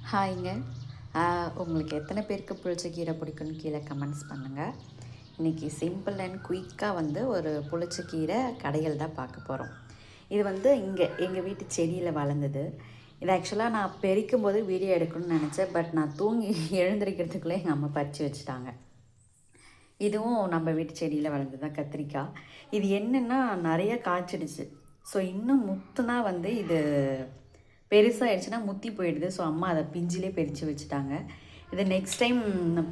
ஹாய்ங்க. உங்களுக்கு எத்தனை பேருக்கு புளிச்சக்கீரை பிடிக்கும்னு கீழே கமெண்ட்ஸ் பண்ணுங்கள். இன்றைக்கி சிம்பிள் அண்ட் குயிக்காக ஒரு புளிச்சக்கீரை கடையில் தான் பார்க்க போகிறோம். இது இங்கே எங்கள் வீட்டு செடியில் வளர்ந்தது. இது ஆக்சுவலாக நான் பெரிக்கும் போது வீடியோ எடுக்கணும்னு நினச்சேன். பட் நான் தூங்கி எழுந்திரிக்கிறதுக்குள்ளே எங்கள் அம்மா பறித்து வச்சுட்டாங்க. இதுவும் நம்ம வீட்டு செடியில் வளர்ந்தது தான் கத்திரிக்காய். இது என்னென்னா நிறைய காய்ச்சிடுச்சு. ஸோ இன்னும் முத்துனா இது பெருசாகிடுச்சுன்னா முத்தி போயிடுது. ஸோ அம்மா அதை பிஞ்சிலே பறித்து வச்சுட்டாங்க. இதை நெக்ஸ்ட் டைம்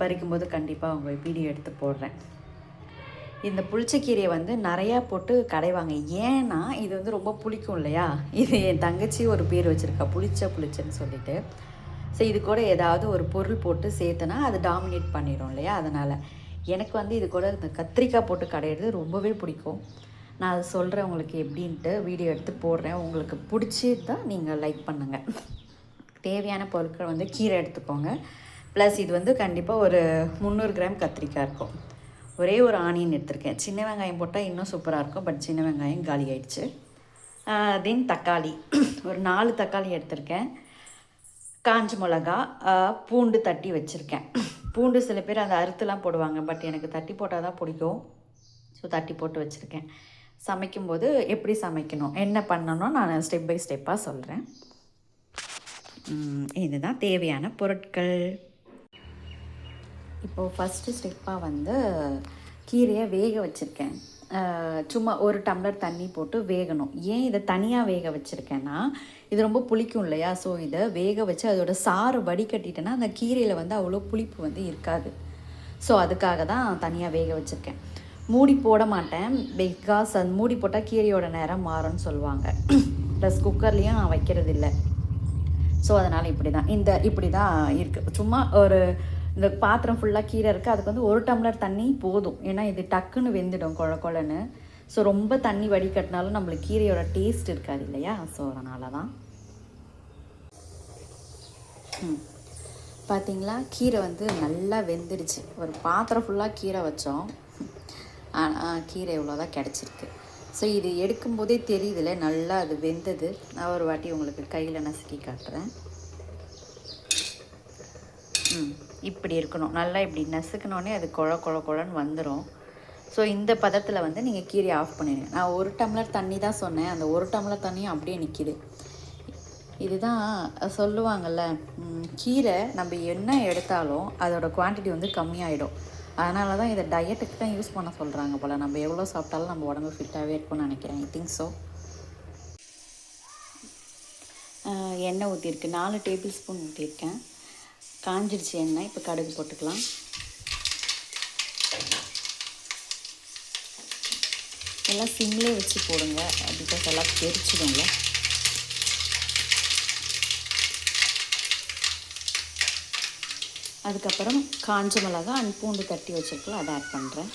பறிக்கும்போது கண்டிப்பாக அவங்க வீடியோ எடுத்து போடுறேன். இந்த புளிச்சக்கீரையை நிறையா போட்டு கடைவாங்க. ஏன்னா இது ரொம்ப புளிக்கும் இல்லையா. இது என் தங்கச்சி ஒரு பேர் வச்சுருக்கா, புளிச்சன்னு சொல்லிட்டு. ஸோ இது கூட ஏதாவது ஒரு பொருள் போட்டு சேர்த்துனா அது டாமினேட் பண்ணிடும் இல்லையா. அதனால் எனக்கு இது கூட இந்த கத்திரிக்காய் போட்டு கடையிறது ரொம்பவே பிடிக்கும். நான் அதை சொல்கிறேன் உங்களுக்கு எப்படின்ட்டு, வீடியோ எடுத்து போடுறேன். உங்களுக்கு பிடிச்சி தான் நீங்கள் லைக் பண்ணுங்கள். தேவையான பொருட்கள் கீரை எடுத்துக்கோங்க. ப்ளஸ் இது கண்டிப்பாக ஒரு 300 கிராம் கத்திரிக்காய் இருக்கும். ஒரே ஒரு ஆனியன் எடுத்திருக்கேன். சின்ன வெங்காயம் போட்டால் இன்னும் சூப்பராக இருக்கும். பட் சின்ன வெங்காயம் காலி ஆயிடுச்சு. தென் தக்காளி ஒரு 4 தக்காளி எடுத்திருக்கேன். காஞ்ச மிளகா, பூண்டு தட்டி வச்சுருக்கேன். பூண்டு சில பேர் அந்த அறுத்துலாம் போடுவாங்க. பட் எனக்கு தட்டி போட்டால் தான் பிடிக்கும். ஸோ தட்டி போட்டு வச்சுருக்கேன். சமைக்கும்போது எப்படி சமைக்கணும், என்ன பண்ணணும், நான் ஸ்டெப் பை ஸ்டெப்பாக சொல்கிறேன். இதுதான் தேவையான பொருட்கள். இப்போது ஃபஸ்ட்டு ஸ்டெப்பாக கீரையை வேக வச்சுருக்கேன். சும்மா ஒரு டம்ளர் தண்ணி போட்டு வேகணும். ஏன் இதை தனியாக வேக வச்சுருக்கேன்னா, இது ரொம்ப புளிக்கும் இல்லையா. ஸோ இதை வேக வச்சு அதோட சாறு வடிகட்டிட்டேன்னா அந்த கீரையில் அவ்வளோ புளிப்பு இருக்காது. ஸோ அதுக்காக தான் தனியாக வேக வச்சுருக்கேன். மூடி போட மாட்டேன். பிகாஸ் அது மூடி போட்டால் கீரையோட நேரம் மாறும்னு சொல்லுவாங்க. ப்ளஸ் குக்கர்லேயும் நான் வைக்கிறது இல்லை. ஸோ அதனால் இப்படி தான் இருக்குது. சும்மா இந்த பாத்திரம் ஃபுல்லாக கீரை இருக்குது. அதுக்கு ஒரு டம்ளர் தண்ணி போதும். ஏன்னா இது டக்குன்னு வெந்துடும் கொழன்னு. ஸோ ரொம்ப தண்ணி வடிகட்டினாலும் நம்மளுக்கு கீரையோட டேஸ்ட் இருக்காது இல்லையா. ஸோ அதனால தான். பார்த்தீங்களா, கீரை நல்லா வெந்துடுச்சு. ஒரு பாத்திரம் ஃபுல்லாக கீரை வச்சோம். கீரை இவ்வளோதான் கிடச்சிருக்கு. ஸோ இது எடுக்கும்போதே தெரியுதுல நல்லா அது வெந்தது. நான் ஒரு வாட்டி உங்களுக்கு கையில் நசுக்கி காட்டுறேன். இப்படி இருக்கணும். நல்லா இப்படி நசுக்கினோடனே அது குழன்னு வந்துடும். ஸோ இந்த பதத்தில் நீங்கள் கீரையை ஆஃப் பண்ணிடுங்க. நான் ஒரு டம்ளர் தண்ணி தான் சொன்னேன். அந்த ஒரு டம்ளர் தண்ணியும் அப்படியே நிற்கிது. இதுதான் சொல்லுவாங்கள்ல, கீரை நம்ம என்ன எடுத்தாலும் அதோட குவான்டிட்டி கம்மியாயிடும். அதனால தான் இதை டயட்டுக்கு தான் யூஸ் பண்ண சொல்கிறாங்க போல். நம்ம எவ்வளோ சாப்பிட்டாலும் நம்ம உடம்பு ஃபிட்டாகவே இருக்கும்னு நினைக்கிறேன். I think so. எண்ணெய் ஊற்றிருக்கு. 4 டேபிள் ஸ்பூன் ஊற்றிருக்கேன். காஞ்சிடுச்சு எண்ணெய். இப்போ கடுகு போட்டுக்கலாம். எல்லாம் சிம்லேயே வச்சு போடுங்க. பிகாஸ் எல்லாம் தெரிச்சிடும்ல. அதுக்கப்புறம் காஞ்ச மிளகா அண்ட் பூண்டு தட்டி வச்சுருக்கோம், அதை ஆட் பண்ணுறேன்.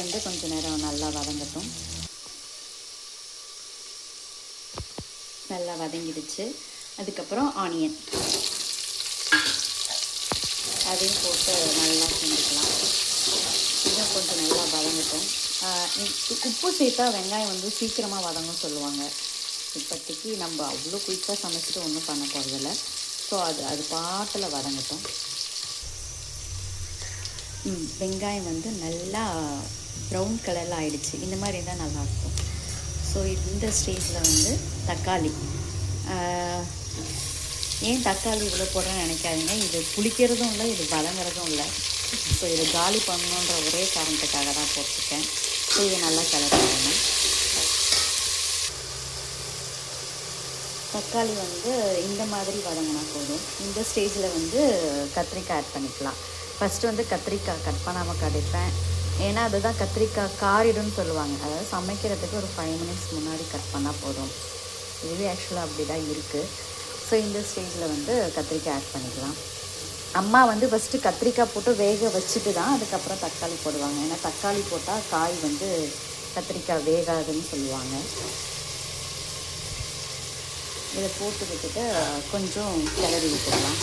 இது கொஞ்சம் நேரம் நல்லா வதங்கட்டும். நல்லா வதங்கிடுச்சு. அதுக்கப்புறம் ஆனியன் அதையும் போட்டு நல்லா செஞ்சுக்கலாம். இன்னும் கொஞ்சம் நல்லா வதங்கட்டும். உப்பு சேர்த்தா வெங்காயம் சீக்கிரமாக வதங்கும் சொல்லுவாங்க. இப்போதைக்கு நம்ம அவ்வளோ குயிக்காக சமைச்சிட்டு ஒன்றும் பண்ண போகிறதில்ல. ஸோ அது பாட்டில் வதங்கட்டும். வெங்காயம் நல்லா ப்ரௌன் கலரில் ஆகிடுச்சு. இந்த மாதிரி இருந்தால் நல்லாயிருக்கும். ஸோ இந்த ஸ்டேஜில் தக்காளி. ஏன் தக்காளி இவ்வளோ போடுறேன்னு நினைக்காதீங்க. இது புளிக்கிறதும் இல்லை, இது வதங்குறதும் இல்லை. ஸோ இதை காலி பண்ணணுன்ற ஒரே காரணத்துக்காக தான் போட்டிருக்கேன். ஸோ இதை நல்லா கலரிடணும். தக்காளி இந்த மாதிரி வதங்கினா போதும். இந்த ஸ்டேஜில் கத்திரிக்காய் ஆட் பண்ணிக்கலாம். ஃபஸ்ட்டு கத்திரிக்காய் கட் பண்ணாமல் கடிப்பேன். ஏன்னா அதுதான் கத்திரிக்காய் காரிடும்னு சொல்லுவாங்க. அதாவது சமைக்கிறதுக்கு ஒரு 5 மினிட்ஸ் முன்னாடி கட் பண்ணால் போதும். இதுவே ஆக்சுவலாக அப்படி தான் இருக்குது. ஸோ இந்த ஸ்டேஜில் கத்திரிக்காய் ஆட் பண்ணிக்கலாம். அம்மா ஃபஸ்ட்டு கத்திரிக்காய் போட்டு வேக வச்சுட்டு தான் அதுக்கப்புறம் தக்காளி போடுவாங்க. ஏன்னா தக்காளி போட்டால் காய் கத்திரிக்காய் வேகாதுன்னு சொல்லுவாங்க. இதை போட்டு விட்டுட்டு கொஞ்சம் கிளறி விட்டுடலாம்.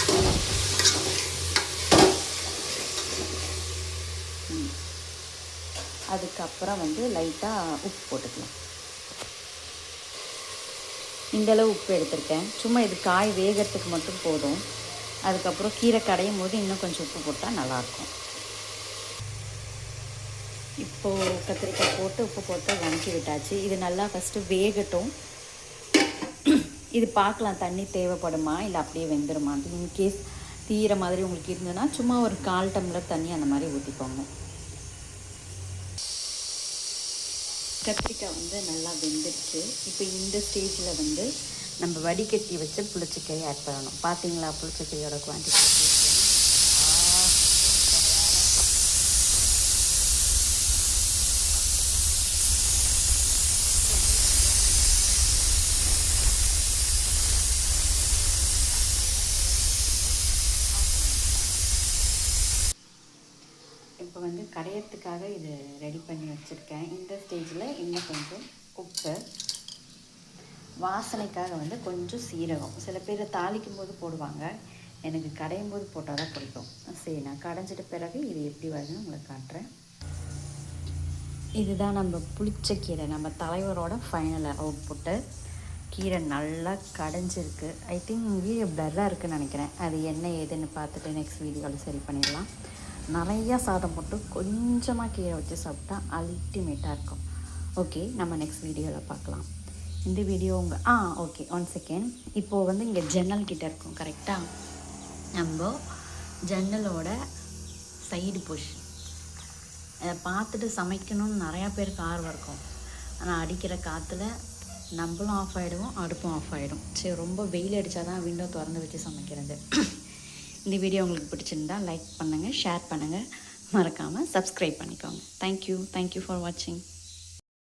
அதுக்கப்புறம் வந்து லைட்டாக உப்பு போட்டுக்கலாம். இந்தளவு உப்பு எடுத்திருக்கேன். சும்மா இது காய் வேகிறதுக்கு மட்டும் போதும். அதுக்கப்புறம் கீரை கடையும் போது இன்னும் கொஞ்சம் உப்பு போட்டால் நல்லாயிருக்கும். இப்போது கத்திரிக்காய் போட்டு உப்பு போட்டு வதக்கி விட்டாச்சு. இது நல்லா ஃபஸ்ட்டு வேகட்டும். இது பார்க்கலாம் தண்ணி தேவைப்படுமா இல்லை அப்படியே வெந்துடுமான்ட்டு. இன்கேஸ் தீர மாதிரி உங்களுக்கு இருந்ததுன்னா சும்மா ஒரு 1/4 டம்ளர் தண்ணி அந்த மாதிரி ஊற்றிக்கோங்க. கத்திரிக்காய் வந்து நல்லா வெந்துடுச்சு. இப்போ இந்த ஸ்டேஜில் வந்து நம்ம வடிகட்டி வச்சு புளிச்சக்கீரை ஆட் பண்ணணும். பார்த்தீங்களா புளிச்சக்கீரையோட குவான்டிட்டி. இப்போ வந்து கடையறதுக்காக இது ரெடி பண்ணி வச்சுருக்கேன். இந்த ஸ்டேஜில் இன்னும் கொஞ்சம் உப்பு, வாசனைக்காக வந்து கொஞ்சம் சீரகம். சில பேர் தாளிக்கும் போது போடுவாங்க, எனக்கு கடையும் போது போட்டால் தான் பிடிக்கும். சரி, நான் கடைஞ்சிட்ட பிறகு இது எப்படி வருதுன்னு உங்களுக்கு காட்டுறேன். இதுதான் நம்ம புளிச்சக்கீரை, நம்ம தலைவரோட ஃபைனல் அவுட்புட்டு. கீரை நல்லா கடைஞ்சிருக்கு. ஐ திங்க் வீடியோ பிளர்ராக இருக்குதுன்னு நினைக்கிறேன். அது என்ன ஏதுன்னு பார்த்துட்டு நெக்ஸ்ட் வீடியோவில் சரி பண்ணிடலாம். நிறையா சாதம் போட்டு கொஞ்சமாக கீரை வச்சு சாப்பிட்டா அல்டிமேட்டாக இருக்கும். ஓகே, நம்ம நெக்ஸ்ட் வீடியோவில் பார்க்கலாம். இந்த வீடியோ ஓகே 1 செகண்ட். இப்போது வந்து இங்கே ஜன்னல் கிட்டே இருக்கும் கரெக்டாக. நம்ம ஜன்னலோட சைடு பொசிஷன் அதை பார்த்துட்டு சமைக்கணும்னு நிறையா பேருக்கு ஆர்வம் இருக்கும். ஆனால் அடிக்கிற காற்றுல நம்மளும் ஆஃப் ஆகிடுவோம், அடுப்பும் ஆஃப் ஆகிடும். சரி, ரொம்ப வெயில் அடித்தா தான் விண்டோ திறந்து வச்சு சமைக்கிறது. இந்த வீடியோ உங்களுக்கு பிடிச்சிருந்தால் லைக் பண்ணுங்கள், ஷேர் பண்ணுங்கள், மறக்காமல் சப்ஸ்கிரைப் பண்ணிக்கோங்க. தேங்க்யூ ஃபார் வாட்சிங்.